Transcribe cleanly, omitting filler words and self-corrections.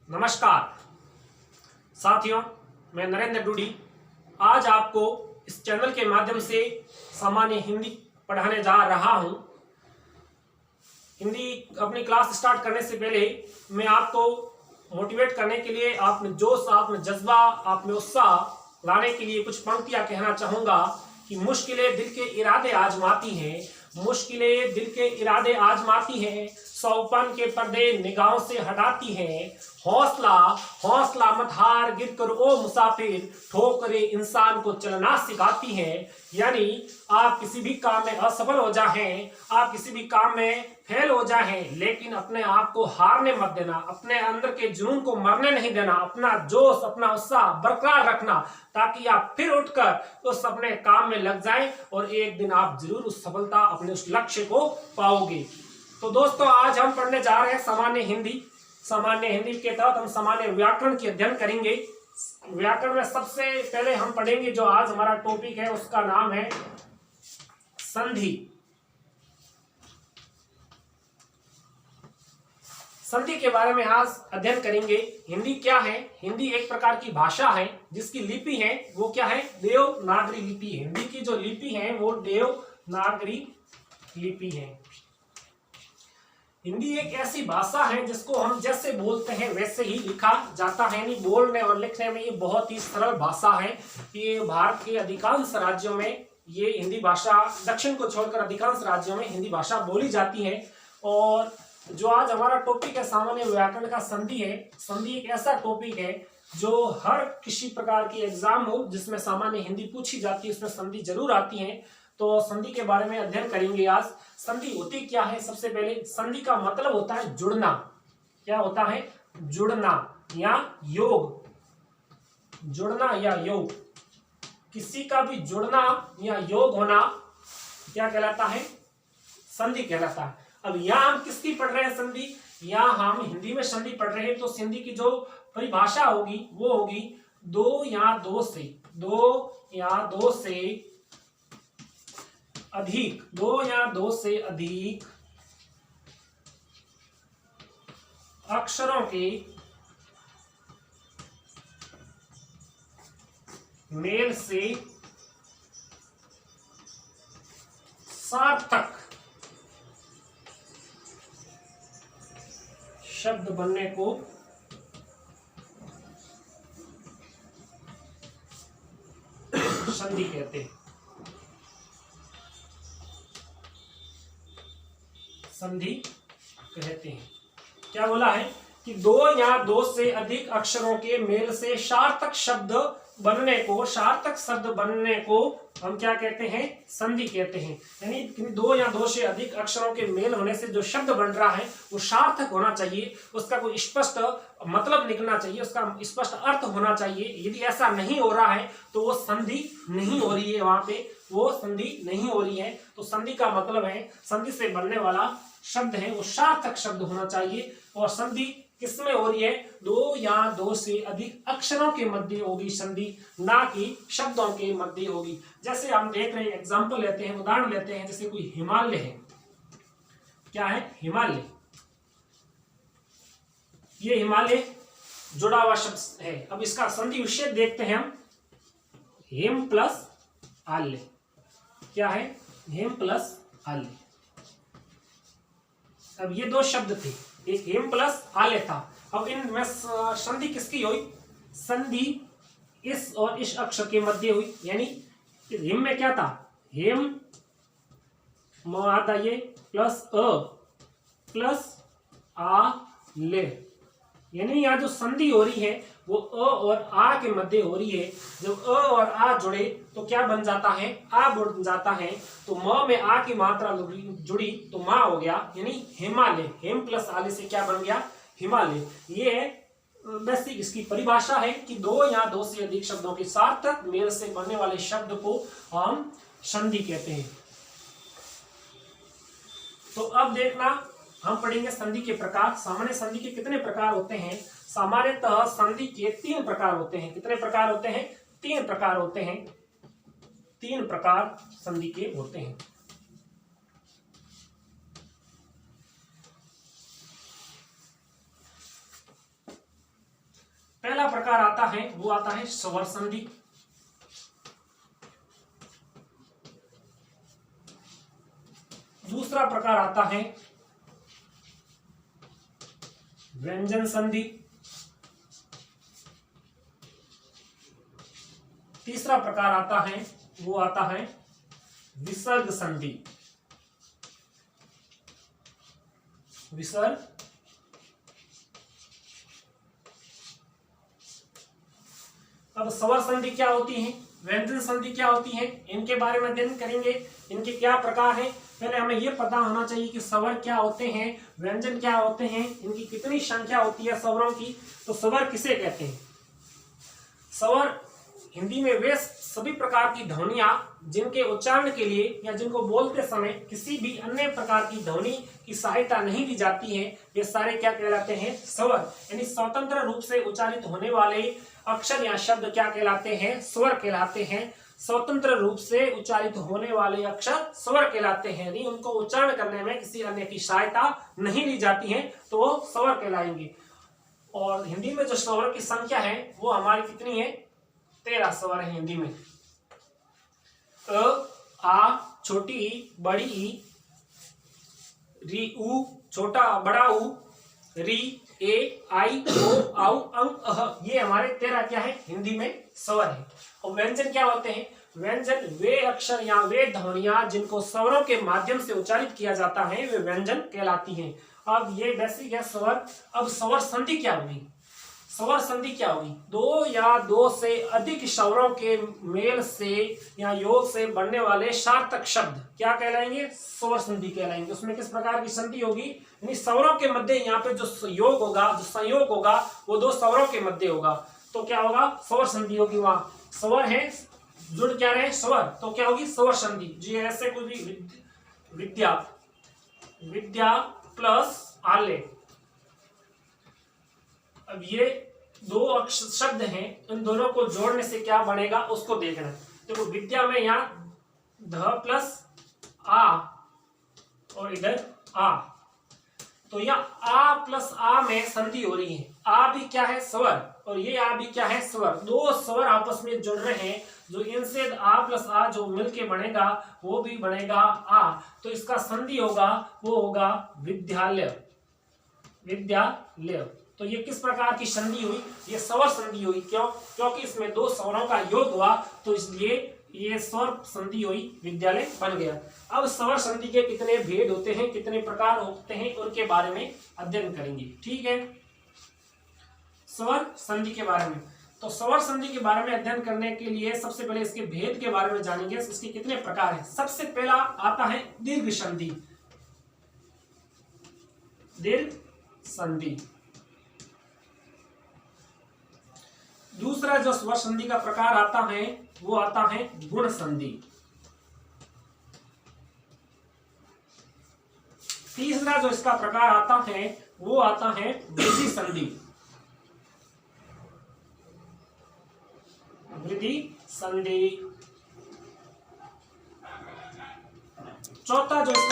नमस्कार साथियों, मैं नरेंद्र डूडी आज आपको इस चैनल के माध्यम से सामान्य हिंदी पढ़ाने जा रहा हूं। हिंदी अपनी क्लास स्टार्ट करने से पहले मैं आपको मोटिवेट करने के लिए, आप में जोश, आप में जज्बा, आप में उत्साह लाने के लिए कुछ पंक्तियां कहना चाहूंगा कि मुश्किलें दिल के इरादे आजमाती हैं, मुश्किलें दिल के इरादे आजमाती हैं, सौपन के पर्दे निगाहों से हटाती हैं। हौसला हौसला मत हार, गिर कर ओ मुसाफिर, ठोकरें इंसान को चलना सिखाती हैं। यानी आप किसी भी काम में असफल हो जाएं, आप किसी भी काम में फेल हो जाएं, लेकिन अपने आप को हारने मत देना, अपने अंदर के जुनून को मरने नहीं देना, अपना जोश, अपना उत्साह बरकरार रखना, ताकि आप फिर उठकर उस अपने काम में लग जाएं और एक दिन आप जरूर उस सफलता, अपने उस लक्ष्य को पाओगे। तो दोस्तों, आज हम पढ़ने जा रहे हैं सामान्य हिंदी। सामान्य हिंदी के तहत हम सामान्य व्याकरण की अध्ययन करेंगे। व्याकरण में सबसे पहले हम पढ़ेंगे, जो आज हमारा टॉपिक है उसका नाम है संधि। संधि के बारे में आज अध्ययन करेंगे। हिंदी क्या है? हिंदी एक प्रकार की भाषा है जिसकी लिपि है वो क्या है? देवनागरी लिपि है। हिंदी की जो लिपि है वो देवनागरी लिपि है। हिंदी एक ऐसी भाषा है जिसको हम जैसे बोलते हैं वैसे ही लिखा जाता है। यानी बोलने और लिखने में ये बहुत ही सरल भाषा है। ये भारत के अधिकांश राज्यों में ये हिंदी भाषा, दक्षिण को छोड़कर अधिकांश राज्यों में हिंदी भाषा बोली जाती है। और जो आज हमारा टॉपिक है सामान्य व्याकरण का संधि है। संधि एक ऐसा टॉपिक है जो हर किसी प्रकार की एग्जाम हो जिसमें सामान्य हिंदी पूछी जाती है, उसमें संधि जरूर आती है। तो संधि के बारे में अध्ययन करेंगे आज। संधि होती क्या है? सबसे पहले संधि का मतलब होता है जुड़ना। क्या होता है? जुड़ना या योग। जुड़ना या योग, किसी का भी जुड़ना या योग होना क्या कहलाता है? संधि कहलाता है। अब यहाँ हम किसकी पढ़ रहे हैं? संधि। यहाँ हम हिंदी में संधि पढ़ रहे हैं, तो संधि की जो परिभाषा होगी वो होगी दो या दो से, दो या दो से अधिक, दो या दो से अधिक अक्षरों के मेल से सार्थक शब्द बनने को संधि कहते हैं। संधि कहते हैं। क्या बोला है कि दो या दो से अधिक अक्षरों के मेल से सार्थक शब्द बनने को, सार्थक शब्द बनने को हम क्या कहते हैं? संधि कहते हैं। यानी दो या दो से अधिक अक्षरों के मेल होने से जो शब्द बन रहा है वो सार्थक होना चाहिए, उसका कोई स्पष्ट मतलब निकलना चाहिए, उसका स्पष्ट अर्थ होना चाहिए। यदि ऐसा नहीं हो रहा है तो वो संधि नहीं हो रही है, वहां पे वो संधि नहीं हो रही है। तो संधि का मतलब है, संधि से बनने वाला शब्द है वो सार्थक शब्द होना चाहिए। और संधि किसमें हो रही है? दो या दो से अधिक अक्षरों के मध्य होगी संधि, ना कि शब्दों के मध्य होगी। जैसे हम देख रहे हैं, एग्जाम्पल लेते हैं, उदाहरण लेते हैं। जैसे कोई हिमालय है। क्या है? हिमालय। ये हिमालय जुड़ा हुआ शब्द है। अब इसका संधि विच्छेद देखते हैं हम। हिम प्लस आल्य। क्या है? हिम प्लस आल्य। अब ये दो शब्द थे, एक हिम प्लस आल्य था। अब इनमें संधि किसकी हुई? संधि इस और इस अक्षर के मध्य हुई। यानी हिम में क्या था? हिम म आता ये प्लस अ प्लस आ ले। यानी यहाँ जो संधि हो रही है वो अ और आ के मध्य हो रही है। जब अ और आ जुड़े तो क्या बन जाता है? आ बन जाता है। तो म में आ की मात्रा जुड़ी तो मा हो गया, यानी हिमालय। हिम प्लस आले से क्या बन गया? हिमालय। ये है बेसिक इसकी परिभाषा है कि दो या दो से अधिक शब्दों के सार्थक मेल से बनने वाले शब्द को हम संधि कहते हैं। तो अब देखना, हम पढ़ेंगे संधि के प्रकार। सामान्य संधि के कितने प्रकार होते हैं? सामान्यतः संधि के तीन प्रकार होते हैं। कितने प्रकार होते हैं? तीन प्रकार होते हैं। तीन प्रकार संधि के होते हैं। पहला प्रकार आता है वो आता है स्वर संधि। दूसरा प्रकार आता है व्यंजन संधि। तीसरा प्रकार आता है वो आता है विसर्ग संधि। विसर्ग अब स्वर संधि क्या होती है, व्यंजन संधि क्या होती है, इनके बारे में अध्ययन करेंगे। इनके क्या प्रकार हैं, पहले हमें यह पता होना चाहिए कि स्वर क्या होते हैं, व्यंजन क्या होते हैं, इनकी कितनी संख्या होती है स्वरों की। तो स्वर किसे कहते हैं? स्वर हिंदी में वे सभी प्रकार की ध्वनियां जिनके उच्चारण के लिए या जिनको बोलते समय किसी भी अन्य प्रकार की ध्वनि की सहायता नहीं ली जाती है, ये सारे क्या कहलाते हैं? स्वर। यानी स्वतंत्र रूप से उच्चारित होने वाले अक्षर या शब्द क्या कहलाते हैं? स्वर कहलाते हैं। स्वतंत्र रूप से उच्चारित होने वाले अक्षर स्वर कहलाते हैं, यानी उनको उच्चारण करने में किसी अन्य की सहायता नहीं ली जाती है, तो वो स्वर कहलाएंगे। और हिंदी में जो स्वर की संख्या है वो हमारी कितनी है? 13 स्वर है हिंदी में। अ, आ, छोटी ई, बड़ी ई, री, उ, छोटा बड़ा उ, री, ए, आई, ओ, औ, अंग, अह, ये हमारे 13 क्या है हिंदी में स्वर है। और व्यंजन क्या होते हैं? व्यंजन वे अक्षर या वे ध्वनियां जिनको स्वरों के माध्यम से उच्चारित किया जाता है वे व्यंजन कहलाती हैं। अब ये बेसिक है स्वर। अब स्वर संधि क्या होगी? स्वर संधि क्या होगी? दो या दो से अधिक स्वरों के मेल से या योग से बनने वाले सार्थक शब्द क्या कहलाएंगे? स्वर संधि कहलाएंगे। उसमें किस प्रकार की संधि होगी? यानी स्वरों के मध्य यहाँ पे जो योग होगा, जो संयोग होगा, वो दो स्वरों के मध्य होगा, तो क्या होगा? स्वर संधि होगी। वहां स्वर है, जुड़ क्या रहे? स्वर, तो क्या होगी? स्वर संधि। जी ऐसे कोई भी विद्या, विद्या प्लस आले, अब ये दो अक्षर शब्द हैं, इन दोनों को जोड़ने से क्या बनेगा उसको देखना। देखो विद्या में यहाँ ध प्लस आ और इधर आ, तो यहाँ आ प्लस आ में संधि हो रही है। आ भी क्या है? स्वर, और ये आ भी क्या है? स्वर। दो स्वर आपस में जुड़ रहे हैं, जो इनसे आ प्लस आ जो मिलके बनेगा वो भी बनेगा आ, तो इसका संधि होगा वो होगा विद्यालय। विद्यालय। तो ये किस प्रकार की संधि हुई? ये स्वर संधि हुई। क्यों? क्योंकि इसमें दो स्वरों का योग हुआ, तो इसलिए ये स्वर संधि हुई, विद्यालय बन गया। अब स्वर संधि के कितने भेद होते हैं, कितने प्रकार होते हैं, उनके बारे में अध्ययन करेंगे। ठीक है, स्वर संधि के बारे में। तो स्वर संधि के बारे में अध्ययन करने के लिए सबसे पहले इसके भेद के बारे में जानेंगे, इसके कितने प्रकार हैं। सबसे पहला आता है दीर्घ संधि। दीर्घ संधि। दूसरा जो स्वर संधि का प्रकार आता है वो आता है गुण संधि। तीसरा जो इसका प्रकार आता है वो आता है वृद्धि संधि। वृद्धि संधि। चौथा जो